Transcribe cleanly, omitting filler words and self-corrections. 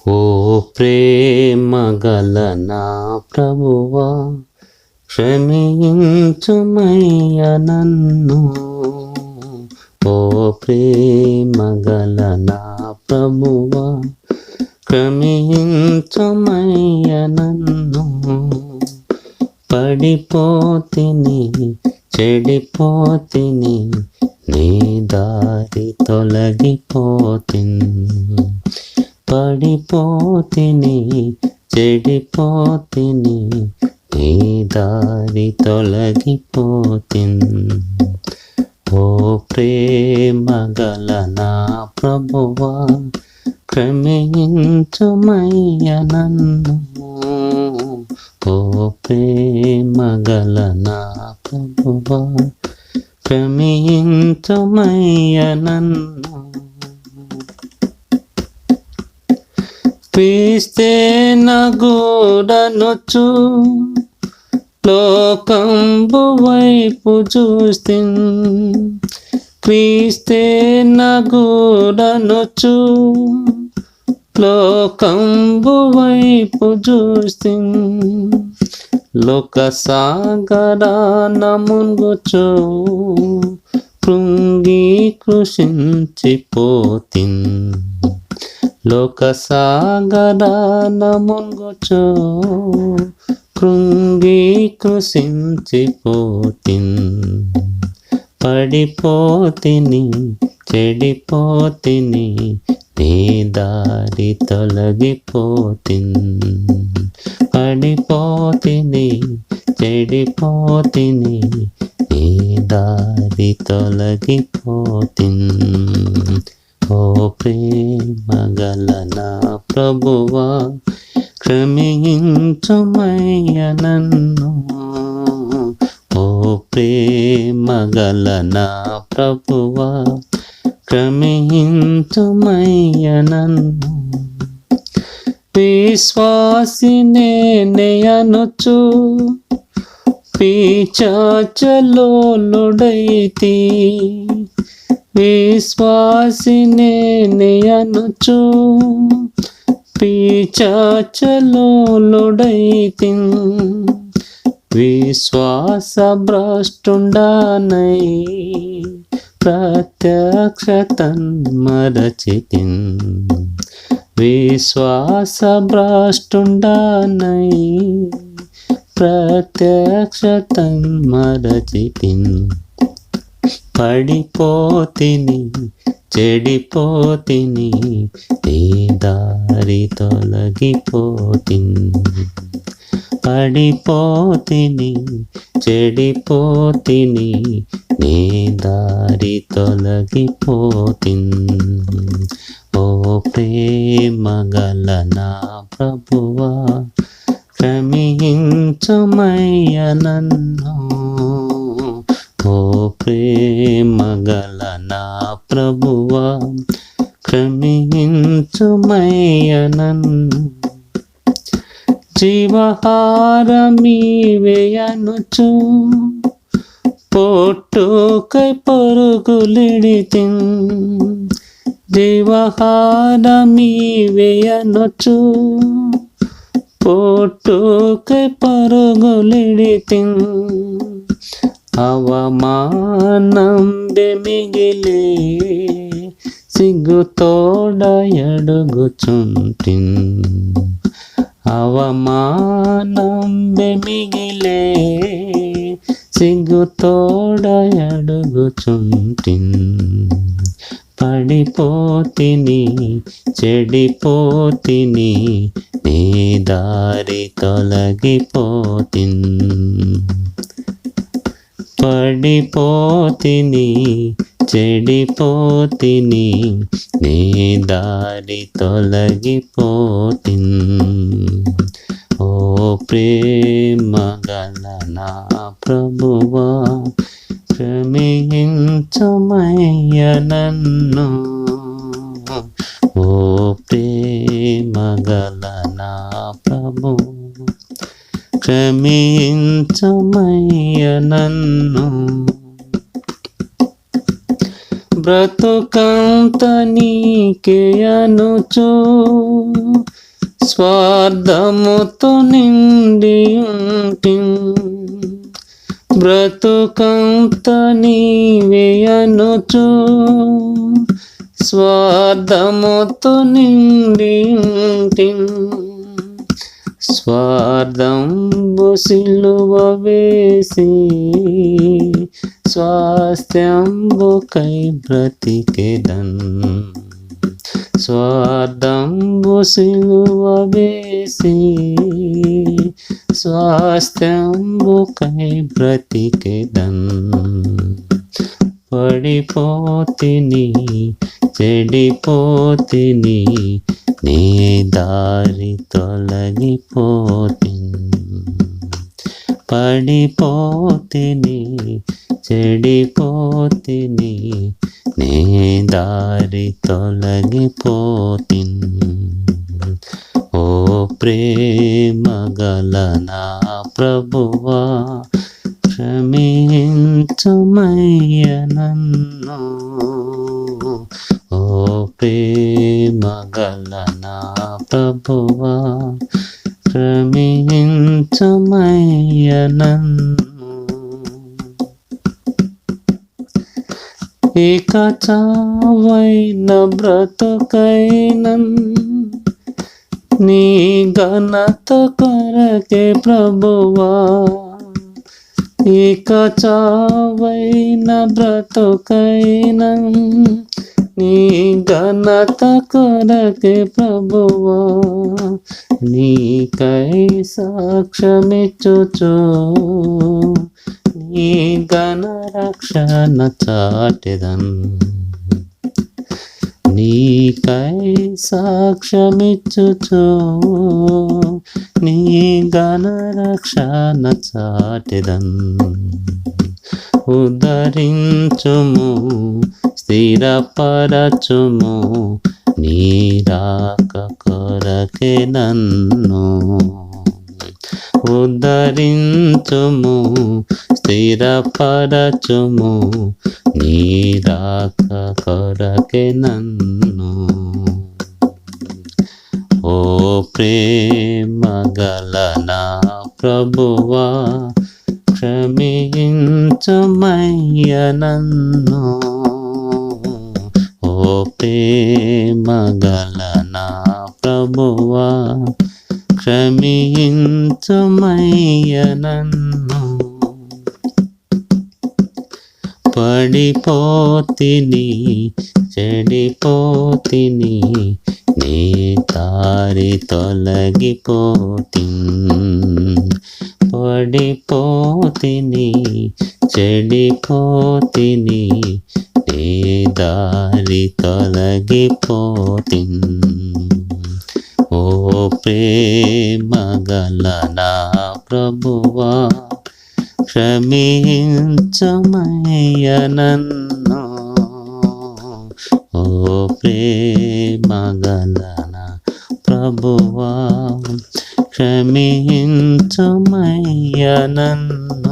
ఓ ప్రేమ గల నా ప్రభువా, క్షమించుమయ్య నన్ను. ఓ ప్రేమ గల నా ప్రభువా, క్షమించుమయ్య నన్ను. పడిపోతిని, చెడిపోతిని, నీ దారి తొలగిపోతిని. పడిపోతిని, చెడిపోతిని, నీ దారి తొలగిపోతిని. ఓ ప్రేమ గల నా ప్రభువా, క్షమించుమయ్య నన్ను. ఓ ప్రేమ గల నా ప్రభువా, క్షమించుమయ్య నన్ను. క్రీస్తే నగుడనొచ్చు లోకంబు వైపు చూస్తిన్. క్రీస్తే నగుడనొచ్చు లోకంబు వైపు చూస్తిన్. లోక సాగరాన మునుగుచు కృంగి కృషించిపోతిన్. లోక సాగరాన మునుగుచు కృంగి కృషించిపోతిన్. పడిపోతిని, చెడిపోతిని, నీ దారి తొలగిపోతిన్. పడిపోతిని, చెడిపోతిని, నీ దారి తొలగిపోతిన్. ఓ ప్రేమ గల నా ప్రభువా, క్షమించుమయ్య నన్ను. ఓ ప్రేమ గల నా ప్రభువా, క్షమించుమయ్య నన్ను. విశ్వాసినే అనుచు పిశాచలోలుడైతి. విశ్వాసినే అనుచు పిశాచలోలుడైతి. విశ్వాస భ్రష్టుండానై ప్రత్యక్షతన్ మరచితిన్. విశ్వాస భ్రష్టుండానై ప్రత్యక్షతన్ మరచితిన్. పడిపోతిని, చెడిపోతిని, నీ దారి తొలగిపోతిన్. పడిపోతిని, చెడిపోతిని, నీ దారి తొలగిపోతిన్. ఓ ప్రేమ గల నా ప్రభువా, క్షమించుమయ్య నన్ను. ఓ ప్రేమ గల నా ప్రభువా, క్షమించుమయ్య నన్ను. జీవహారమీవే అనుచు పొట్టుకై పరుగులిడితిన్. జీవహారమీవే అనుచు పొట్టుకై పరుగులిడితిన్. అవమానం మిగిలే సిగ్గుతోడ ఎడుగుచుంటిన్. అవమానం మిగిలే సిగ్గుతోడ ఎడుగుచుంటిన్. పడిపోతిని, చెడిపోతిని, నీ దారి తొలగిపోతిన్. పడిపోతిని, చెడిపోతిని, నీ దారి తొలగిపోతిన్. ఓ ప్రేమ గల నా ప్రభువా, క్షమించుమయ్య నన్ను. ఓ ప్రేమ గల నా ప్రభువా, క్షమించుమయ్య నన్ను. బ్రతుకంత నీకే అనుచు స్వార్థముతో నిండి ఉంటి బ్రతుకంత నీవే అనుచు స్వార్థముతో నిండి ఉంటి స్వార్థంబు సిలువ వేసి స్వాస్థ్యంబుకై బ్రతికెదన్ స్వార్థంబు సిలువ వేసి స్వాస్థ్యంబుకై బ్రతికెదన్ పడిపోతిని చెడిపోతిని నీ దారి తొలగిపోతిన్ పడిపోతిని చెడిపోతిని నీ దారి తొలగిపోతిన్ ఓ ప్రేమగల నా ప్రభువా క్షమించుమయ్య నన్ను ఓ ప్రేమగల నా ప్రభువా క్షమించుమయ్య నన్ను ఇక చావైన బ్రతుకైనన్ నీ ఘనత కొరకే ప్రభువా ఇక చావైన బ్రతుకైనన్ నీ ఘనత కొరకే ప్రభువా నీకై సాక్ష్యమిచ్చుచు నీ ఘన రక్షణ చాటెదన్ నీకై సాక్ష్యమిచ్చుచు నీ ఘన రక్షణ చాటెదన్ ఉద్ధరించుము స్థిరపరచుము నీ రాక కొరకే నన్ను ఉద్ధరించుము స్థిరపరచుము నీ రాక కొరకే నన్ను ఓ ప్రేమగల నా ప్రభువా క్షమించుమయ్య నన్ను ఓ ప్రేమగల నా ప్రభువా క్షమించుమయ్య నన్ను పడిపోతిని చెడిపోతిని నీ దారి తొలగిపోతిన్ పడిపోతిని చెడిపోతిని నీ దారి తొలగిపోతిన్ ఓ ప్రేమగల నా ప్రభువా క్షమించుమయ్య నన్ను ఓ ప్రేమగల నా ప్రభువా క్షమించుమయ్య నన్ను